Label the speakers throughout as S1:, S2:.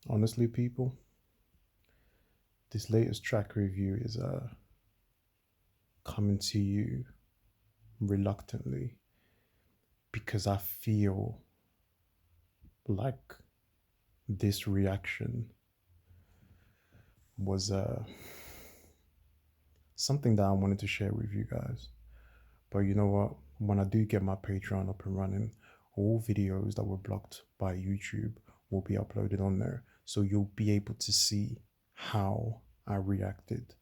S1: Honestly, people, this latest track review is coming to you reluctantly because I feel like this reaction was something that I wanted to share with you guys. But you know what? When I do get my Patreon up and running, all videos that were blocked by YouTube will be uploaded on there. So you'll be able to see how I reacted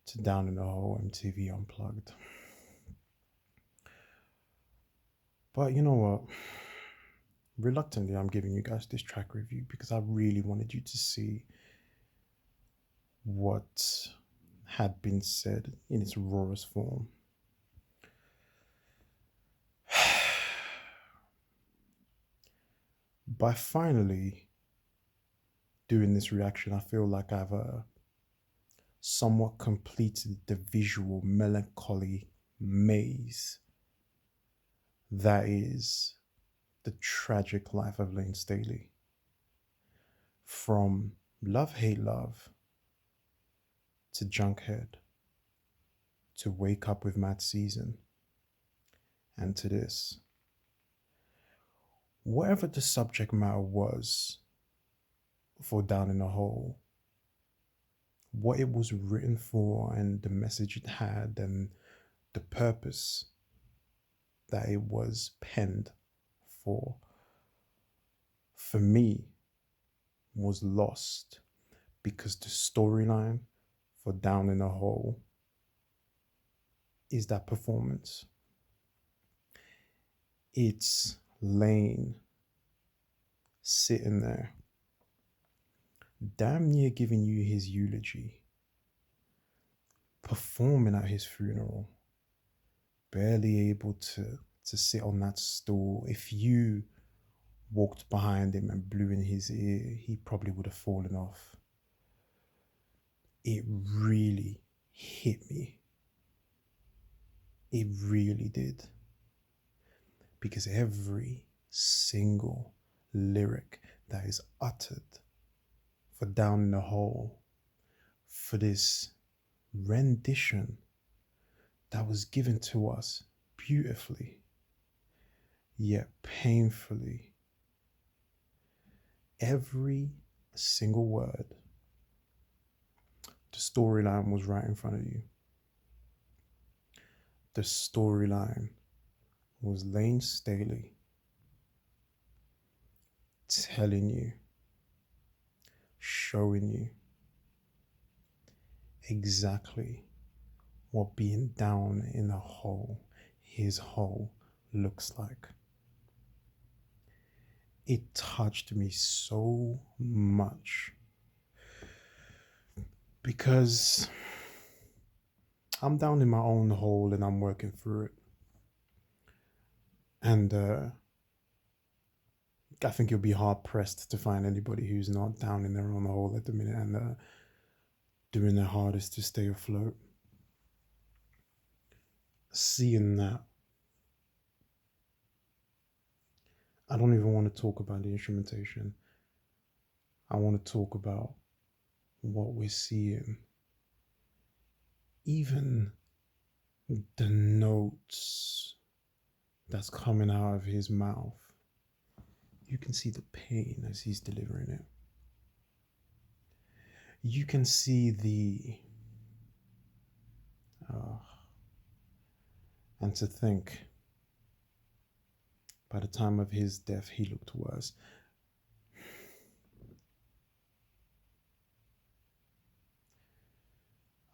S1: to Down in the Hole MTV Unplugged. But you know what? Reluctantly, I'm giving you guys this track review because I really wanted you to see what had been said in its rawest form. By finally doing this reaction, I feel like I've somewhat completed the visual melancholy maze that is the tragic life of Lane Staley. From Love Hate Love to Junkhead to Wake Up with Mad Season and to this. Whatever the subject matter was for Down in the Hole, what it was written for and the message it had and the purpose that it was penned for me was lost because the storyline for Down in the Hole is that performance. It's Lane sitting there, damn near giving you his eulogy, performing at his funeral, barely able to sit on that stool. If you walked behind him and blew in his ear, he probably would have fallen off. It really hit me. It really did. Because every single lyric that is uttered for Down in the Hole, for this rendition that was given to us beautifully, yet painfully, every single word, the storyline was right in front of you. The storyline was Lane Staley telling you, showing you exactly what being down in a hole, his hole, looks like. It touched me so much because I'm down in my own hole and I'm working through it. And I think you'll be hard pressed to find anybody who's not down in their own hole at the minute and doing their hardest to stay afloat. Seeing that, I don't even want to talk about the instrumentation. I want to talk about what we're seeing. Even the notes that's coming out of his mouth. You can see the pain as he's delivering it. You can see and to think, by the time of his death, he looked worse.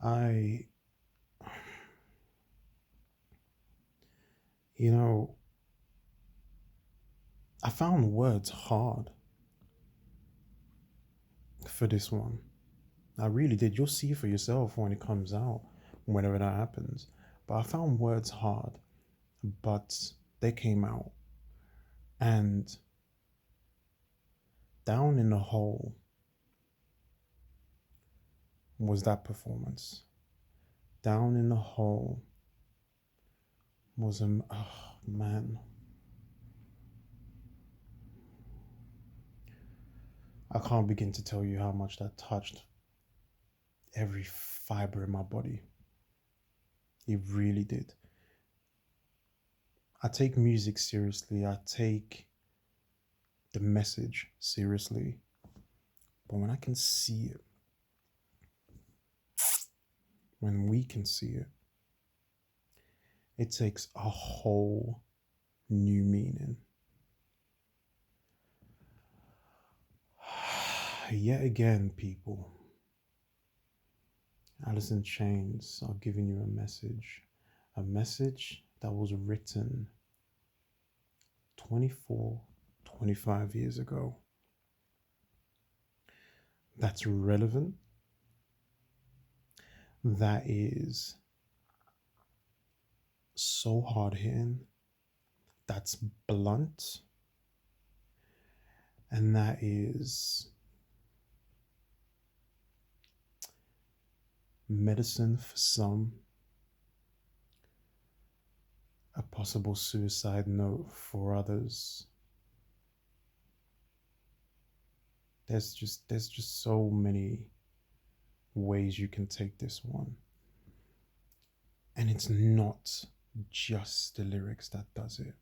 S1: I, you know, I found words hard for this one. I really did. You'll see for yourself when it comes out, whenever that happens. But I found words hard, but they came out. And Down in the Hole was that performance. Down in the Hole was oh man. I can't begin to tell you how much that touched every fiber in my body. It really did. I take music seriously. I take the message seriously. But when I can see it, when we can see it, it takes a whole new meaning. Yet again, people, Alice in Chains are giving you a message that was written 24, 25 years ago. That's relevant, that is so hard hitting, that's blunt, and that is medicine for some, a possible suicide note for others. There's just so many ways you can take this one. And it's not just the lyrics that does it.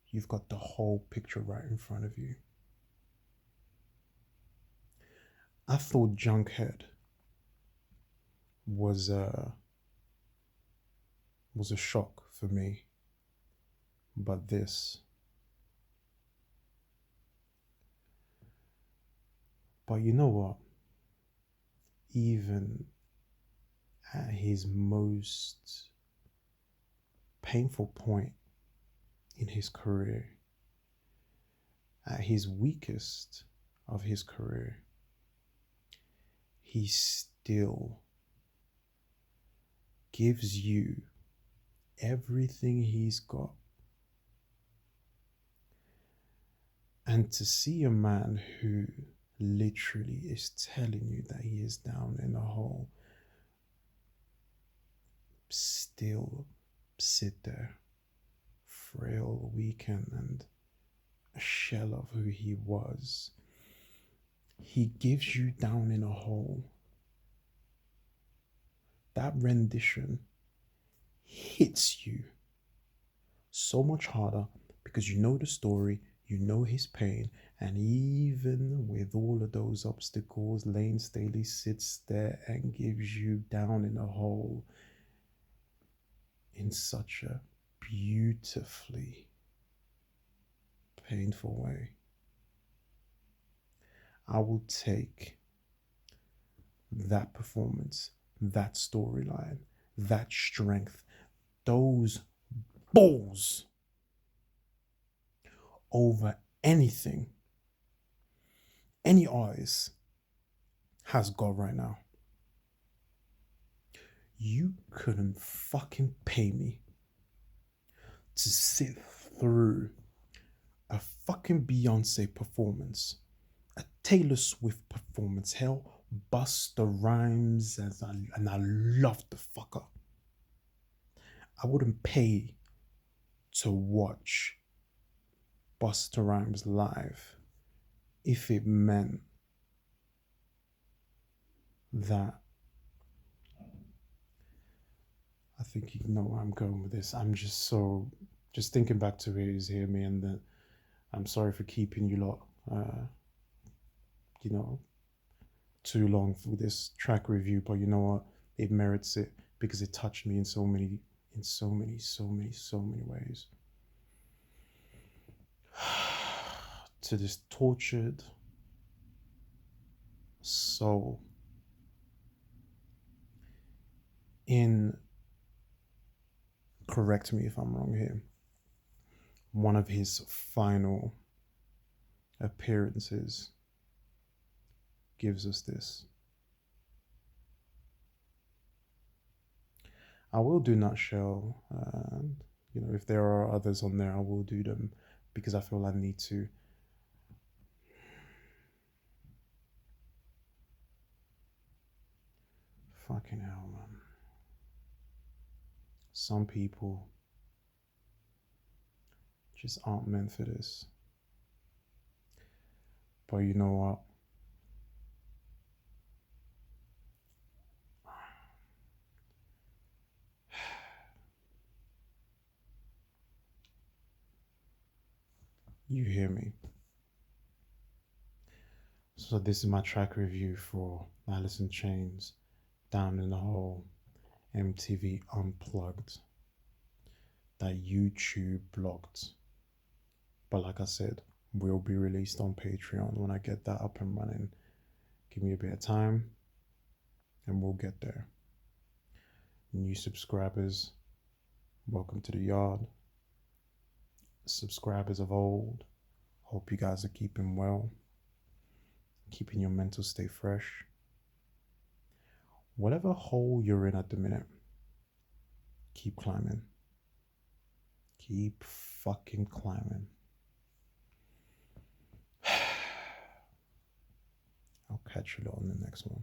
S1: You've got the whole picture right in front of you. I thought Junkhead was a shock for me, but this. But you know what? Even at his most painful point in his career, at his weakest of his career, he still gives you everything he's got. And to see a man who literally is telling you that he is down in a hole still sit there, frail, weakened, and a shell of who he was. He gives you down in a hole. That rendition hits you so much harder because you know the story, you know his pain, and even with all of those obstacles, Lane Staley sits there and gives you down in a hole in such a beautifully painful way. I will take that performance, that storyline, that strength, those balls over anything any artist has got right now. You couldn't fucking pay me to sit through a fucking Beyonce performance, a Taylor Swift performance, hell, Busta Rhymes, and I love the fucker. I wouldn't pay to watch Busta Rhymes live if it meant that. I think you know where I'm going with this. I'm just thinking back to Is Hear Me, and that I'm sorry for keeping you lot, you know, too long for this track review, but you know what? It merits it because it touched me in so many ways. To this tortured soul in, correct me if I'm wrong here, one of his final appearances gives us this. I will do Nutshell, and you know, if there are others on there, I will do them because I feel I need to. Fucking hell, man. Some people just aren't meant for this. But you know what? You hear me? So this is my track review for Alice in Chains, Down in the Hole, MTV Unplugged, that YouTube blocked. But like I said, will be released on Patreon when I get that up and running. Give me a bit of time and we'll get there. New subscribers, welcome to the yard. Subscribers of old, hope you guys are keeping well, keeping your mental state fresh. Whatever hole you're in at the minute, keep climbing. Keep fucking climbing. I'll catch you on the next one.